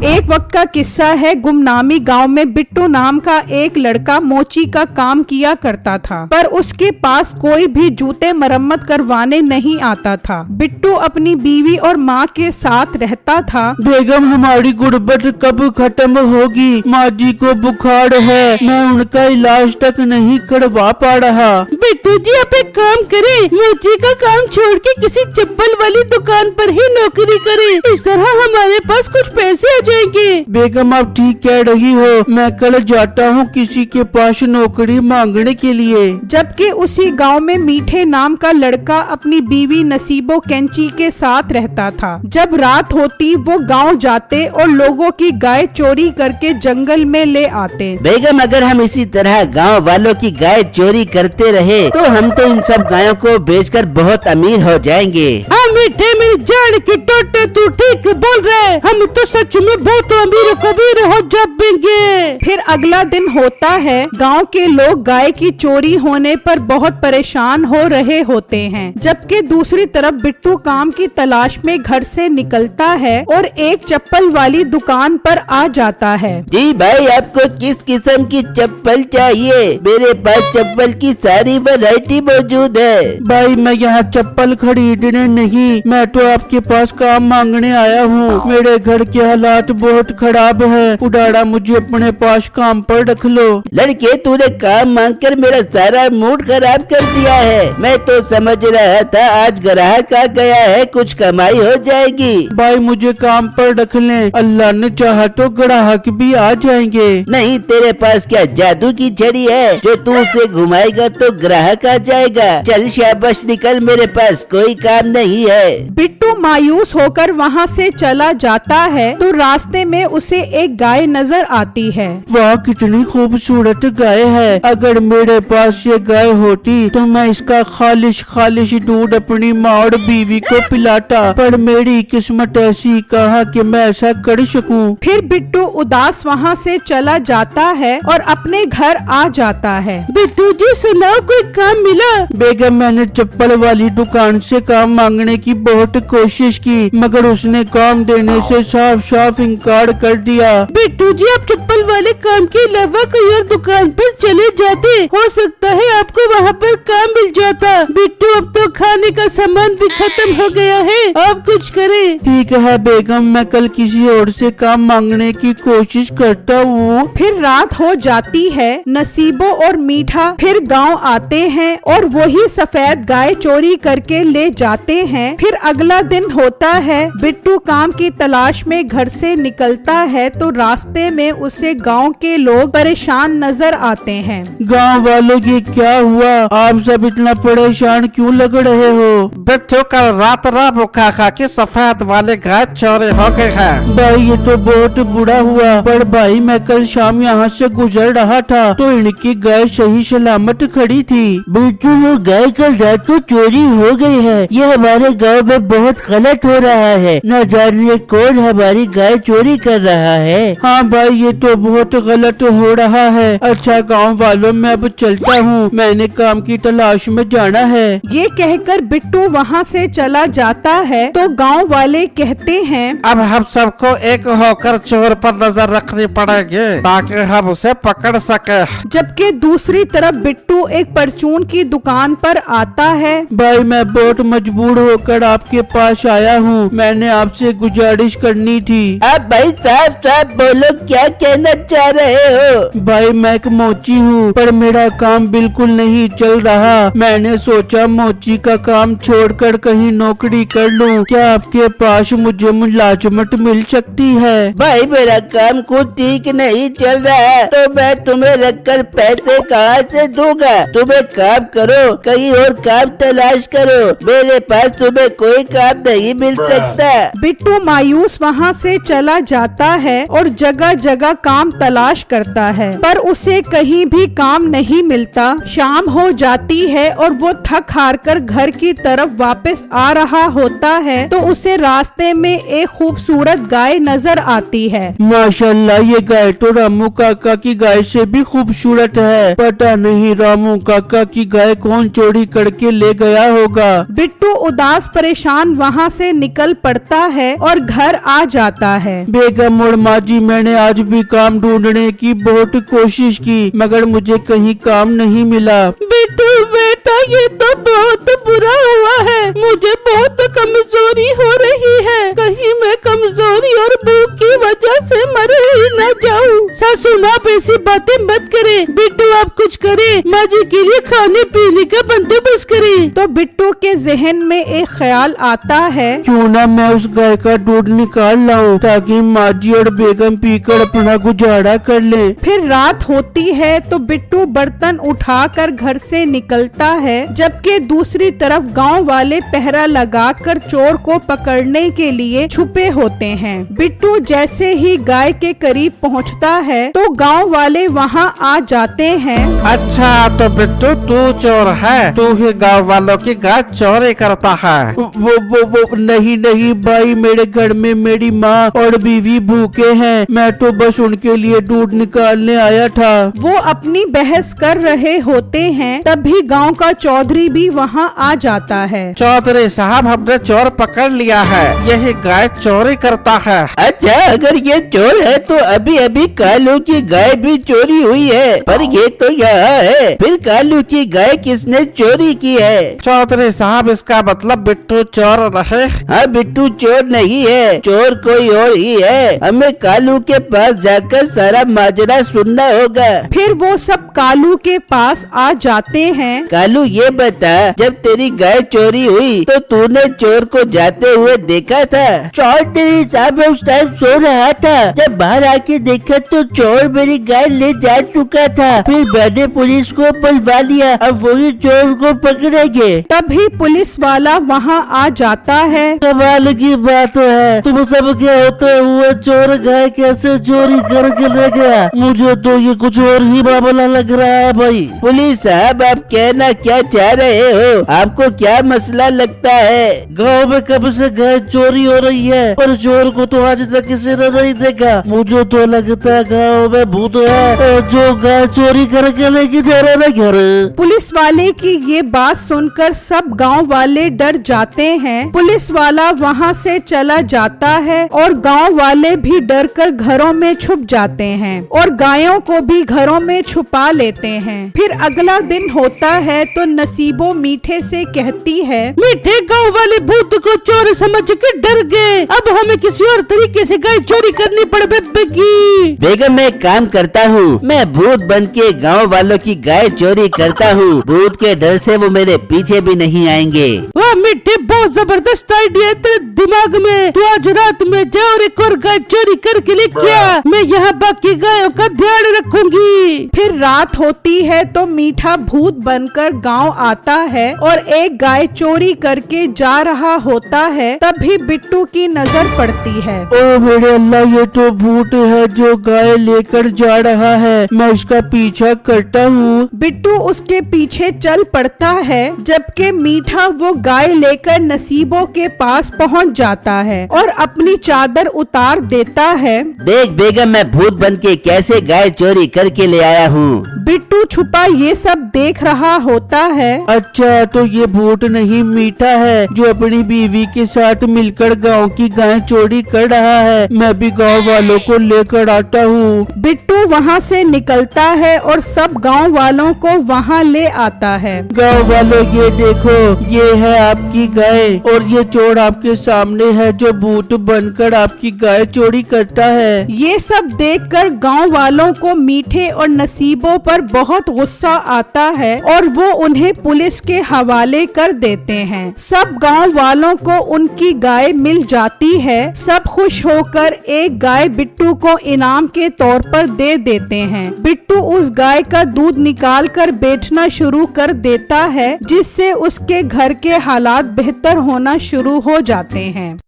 एक वक्त का किस्सा है। गुमनामी गांव में बिट्टू नाम का एक लड़का मोची का काम किया करता था, पर उसके पास कोई भी जूते मरम्मत करवाने नहीं आता था। बिट्टू अपनी बीवी और माँ के साथ रहता था। बेगम, हमारी गुर्बत कब खत्म होगी? माँ जी को बुखार है, मैं उनका इलाज तक नहीं करवा पा रहा। बिट्टू जी, आप एक काम करें, मोची का काम छोड़ के किसी चप्पल वाली दुकान पर ही नौकरी करें। इस तरह हमारे पास कुछ पैसे आ जाएंगे। बेगम, आप ठीक कह रही हो, मैं कल जाता हूँ किसी के पास नौकरी मांगने के लिए। जबकि उसी गांव में मीठे नाम का लड़का अपनी बीवी नसीबो कैंची के साथ रहता था। जब रात होती वो गांव जाते और लोगों की गाय चोरी करके जंगल में ले आते। बेगम, अगर हम इसी तरह गांव वालों की गाय चोरी करते रहे तो हम तो इन सब गायों को बेचकर बहुत अमीर हो जाएंगे। हाँ मीठे, मेरी जान की टोटे, तू ठीक बोल रहे, हम तो सच में बहुत अमीर कबीर हो जाएंगे। फिर अगला दिन होता है। गांव के लोग गाय की चोरी होने पर बहुत परेशान हो रहे होते हैं, जबकि दूसरी तरफ बिट्टू काम की तलाश में घर से निकलता है और एक चप्पल वाली दुकान पर आ जाता है। जी भाई, आपको किस किस्म की चप्पल चाहिए? मेरे पास चप्पल की सारी वैरायटी मौजूद है। भाई, मैं यहाँ चप्पल खरीदने नहीं, मैं तो आपके पास काम मांगने आया हूँ। मेरे घर के हालात बहुत खराब है, उड़ाड़ा मुझे अपने पास काम पर रख लो। लड़के, तूने काम मांगकर मेरा सारा मूड खराब कर दिया है। मैं तो समझ रहा था आज ग्राहक आ गया है, कुछ कमाई हो जाएगी। भाई, मुझे काम पर रख लें, अल्लाह ने चाहा तो ग्राहक भी आ जाएंगे। नहीं, तेरे पास क्या जादू की छड़ी है जो तू उसे घुमाएगा तो ग्राहक आ जाएगा? चल शाबाश, निकल, मेरे पास कोई काम नहीं है। बिट्टू मायूस होकर वहाँ से चला जाता है तो रास्ते में उसे एक गाय नजर आती है। वाह, कितनी खूबसूरत गाय है। अगर मेरे पास ये गाय होती तो मैं इसका खालिश दूध अपनी माँ और बीवी को पिलाता, पर मेरी किस्मत ऐसी कहा कि मैं ऐसा कर सकूं। फिर बिट्टू उदास वहाँ से चला जाता है और अपने घर आ जाता है। बिट्टू जी, सुनाओ, कोई काम मिला? बेगम, मैंने चप्पल वाली दुकान से काम मांगने की बहुत कोशिश की, मगर उसने काम देने से साफ इनकार कर दिया। बिट्टू जी, आप चप्पल वाले काम के अलावा कोई और दुकान पर चले जाते, हो सकता है आपको वहाँ पर काम मिल जाता। बिट्टू, अब तो खाने का सामान भी खत्म हो गया है, आप कुछ करें। ठीक है बेगम, मैं कल किसी और से काम मांगने की कोशिश करता हूँ। फिर रात हो जाती है। नसीबो और मीठा फिर गांव आते हैं और वही सफेद गाय चोरी करके ले जाते हैं। फिर अगला दिन होता है। बिट्टू काम की तलाश में घर से निकलता है तो रास्ते में उसे गांव के लोग परेशान नजर आते हैं। गांव वालों की क्या हुआ? आप सब इतना परेशान क्यों लग रहे हो? बिट्टू, कल रात रामू काका की सफेद वाली गाय चोरी हो गई है। भाई, ये तो बहुत बुरा हुआ, पर भाई मैं कल शाम यहाँ से गुजर रहा था तो इनकी गाय सही सलामत खड़ी थी। बिट्टू, वो गाय कल रात को चोरी हो गई है। ये हमारे गांव में बहुत गलत हो रहा है, न जाने कौन हमारी गाय चोरी कर रहा है। हाँ भाई, ये तो बहुत गलत हो रहा है। अच्छा गांव वालों, मैं अब चलता हूँ, मैंने काम की तलाश में जाना है। ये कहकर बिट्टू वहाँ से चला जाता है तो गांव वाले कहते हैं, अब हम सबको एक होकर चोर पर नजर रखनी पड़ेगी ताकि हम उसे पकड़ सके। जबकि दूसरी तरफ बिट्टू एक परचून की दुकान पर आता है। भाई, मैं बहुत मजबूर होकर आपके पास आया हूँ, मैंने आपसे गुजारिश करनी थी। आप भाई साहब बोलो, क्या कहना चाह रहे हो? भाई, मैं एक मोची हूँ, पर मेरा काम बिल्कुल नहीं चल रहा। मैंने सोचा मोची का काम छोड़कर कहीं नौकरी कर लूँ। क्या आपके पास मुझे मुलाजमत मिल सकती है? भाई, मेरा काम खुद ठीक नहीं चल रहा है तो मैं तुम्हें रखकर पैसे कहाँ से दूंगा? तुम एक काम करो, कहीं और काम तलाश करो, मेरे पास तुम्हें कोई काम नहीं मिल सकता। बिट्टू मायूस वहाँ से चला जाता है और जगह जगह काम तलाश करता है, पर उसे कहीं भी काम नहीं मिलता। शाम हो जाती है और वो थक हार कर घर की तरफ वापस आ रहा होता है तो उसे रास्ते में एक खूबसूरत गाय नजर आती है। माशाल्लाह, ये गाय तो रामू काका की गाय से भी खूबसूरत है। पता नहीं रामू काका की गाय कौन चोरी करके ले गया होगा। बिट्टू उदास परेशान वहाँ से निकल पड़ता है और घर आ जाता है। है। बेगम और माँ जी, मैंने आज भी काम ढूंढने की बहुत कोशिश की मगर मुझे कहीं काम नहीं मिला। बिट्टू बेटा, ये तो बहुत बुरा हुआ है। मुझे बहुत कमजोरी हो रही है। कहीं मैं कमजोरी और भूख की वजह से मर ही न जाऊं। सासू माँ ऐसी बातें मत करे। बिट्टू आप कुछ करे, माँ जी के लिए खाने पीने का बंदोबस्त करे। तो बिट्टू के जहन में एक ख्याल आता है, क्यों ना मैं उस गाय का दूध निकाल लाऊं ताकि माँ जी और बेगम पीकर अपना गुजारा कर लें। फिर रात होती है तो बिट्टू बर्तन उठाकर घर से निकलता है, जबकि दूसरी तरफ गांव वाले पहरा लगाकर चोर को पकड़ने के लिए छुपे होते हैं। बिट्टू जैसे ही गाय के करीब पहुंचता है तो गांव वाले वहां आ जाते हैं। अच्छा तो बिट्टू तू चोर है, तू ही गाँव वालों की गाय चोरी करता है। वो नहीं भाई, मेरे घर में मेरी माँ और बीवी भूखे हैं। मैं तो बस उनके लिए दूध निकालने आया था। वो अपनी बहस कर रहे होते हैं, तभी गांव का चौधरी भी वहां आ जाता है। चौधरी साहब, हमने चोर पकड़ लिया है, यही गाय चोरी करता है। अच्छा, अगर ये चोर है तो अभी अभी कालू की गाय भी चोरी हुई है, पर ये तो यहाँ है। फिर कालू की गाय किसने चोरी की है? चौधरी साहब, इसका मतलब बिट्टू चोर रहे। हाँ, बिट्टू चोर नहीं है, चोर कोई और ही है। हमें कालू के पास जाकर सारा माजरा सुनना होगा। फिर वो सब कालू के पास आ जाते हैं। कालू, ये बता, जब तेरी गाय चोरी हुई तो तूने चोर को जाते हुए देखा था? चौधरी साहब, मैं उस टाइम सो रहा था। जब बाहर आके देखा तो चोर मेरी गाय ले जा चुका था। फिर मैंने पुलिस को बुलवा लिया, अब वही चोर को पकड़ेंगे। तभी पुलिस वाला वहां आ जाता है। कमाल की बात है, तुम सब के होते हुए चोर गाय कैसे चोरी करके ले गया? मुझे तो ये कुछ और ही मामला लग रहा है भाई। पुलिस साहब, आप कहना क्या चाह रहे हो? आपको क्या मसला लगता है? गांव में कब से गाय चोरी हो रही है, पर चोर को तो आज तक किसी ने नहीं देखा। मुझे तो लगता है गांव में भूत है जो गाय चोरी करके लेके जा रहा है घर। पुलिस वाले की ये बात सुनकर सब गांव वाले डर जाते हैं। पुलिस वाला वहां से चला जाता है और गांव वाले भी डर कर घरों में छुप जाते हैं और गायों को भी घरों में छुपा लेते हैं। फिर अगला दिन होता है तो नसीबो मीठे से कहती है, मीठे, गाँव वाले भूत को चोर समझ के डर गए। अब हमें किसी और तरीके से गाय चोरी करनी पड़ेगी। बेगम, मैं काम करता हूँ। मैं भूत बन के गाँव वालों की गाय चोरी करता हूँ। भूत के डर से वो मेरे पीछे भी नहीं आएंगे। वाह मीठे, बहुत जबरदस्त आइडिया है तेरे दिमाग में। तू आज रात में जा और एक और गाय चोरी करके लेके आ। मैं यहाँ बाकी गायों का ध्यान रखूंगी। फिर रात होती है तो मीठा भूत बनकर गांव आता है और एक गाय चोरी करके जा रहा होता है। तभी बिट्टू की नजर पड़ती है। ओ मेरे अल्लाह, ये तो भूत है जो गाय लेकर जा रहा है। मैं इसका पीछा करता हूँ। बिट्टू उसके पीछे चल पड़ता है, जबकि मीठा वो गाय लेकर नसीबों के पास पहुंच जाता है और अपनी चादर उतार देता है। देख बेगम, मैं भूत बन के कैसे गाय चोरी करके ले आया हूँ। बिट्टू छुपा ये सब देख रहा होता है। अच्छा, तो ये भूत नहीं मीठा है जो अपनी बीवी के साथ मिलकर गांव की गाय चोरी कर रहा है। मैं भी गांव वालों को लेकर आता हूँ। बिट्टू वहाँ से निकलता है और सब गांव वालों को वहाँ ले आता है। गांव वालों, ये देखो, ये है आपकी गाय और ये चोर आपके सामने है जो भूत बनकर आपकी गाय चोरी करता है। ये सब देखकर गांव वालों को मीठे और नसीबों पर बहुत गुस्सा आता है और वो उन्हें पुलिस के हवाले कर देते हैं। सब गांव वालों को उनकी गाय मिल जाती है। सब खुश होकर एक गाय बिट्टू को इनाम के तौर पर दे देते हैं। बिट्टू उस गाय का दूध निकाल कर बेचना शुरू कर देता है, जिससे उसके घर के हालात बेहतर होना शुरू हो जाते हैं।